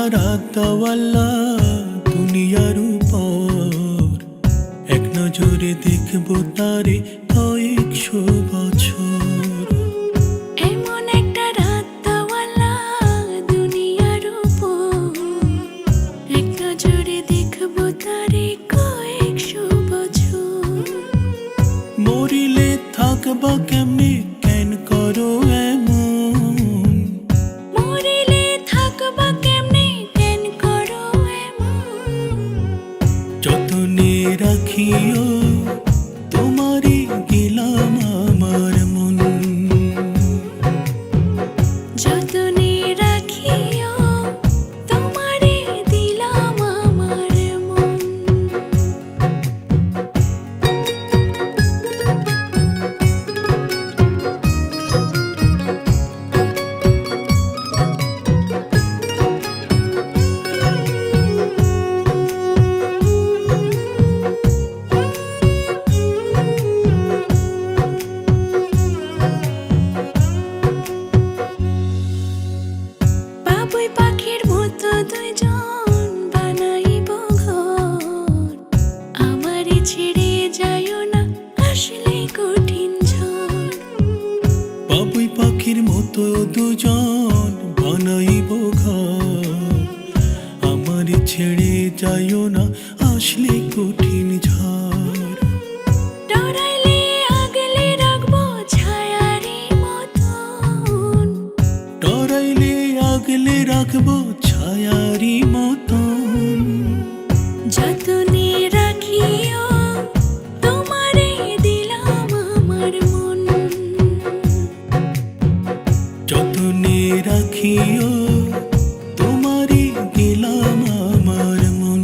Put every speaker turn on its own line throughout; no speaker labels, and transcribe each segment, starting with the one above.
একটা রাত দাওয়াল্লা দুনিয়ার উপর, এক নজরে দেখবো তারে কয়েকশো বছর।
এমন একটা রাত দাওয়াল্লা দুনিয়ার উপর, এক নজরে দেখবো তারে কয়েকশো বছর।
মরিলে থাকবা কেমনে কেন করো এমন,
মরিলে থাকবা কেমনে কেন করো এমন।
যতনে রাখিও তোমারই গেলাম আমার মন,
যতনে রাখিও তোমারে দিলাম আমার মন। বাবুই পাখির মতো দুইজন বানাইব ঘর, আমারে ছেড়ে যাইও না আসলে কঠিন ঝড়।
বাবুই পাখির মতো দুজন বানাইব ঘর, আমার ছেড়ে যাইও না আসলে কঠিন ঝড়।
ডরাইলে আগলে রাখবো ছায়ারি মতন,
ডরাইলে আগলে রাখবো ছায়ারি মতন,
যতনে রাখিও তোমারে দিলাম আমার মন।
যতনে রাখিও তোমারই দিলাম আমার মন,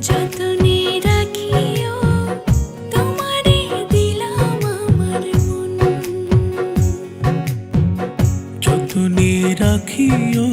যতনে রাখিও তোমারে দিলাম আমার মন।
যতনে রাখিও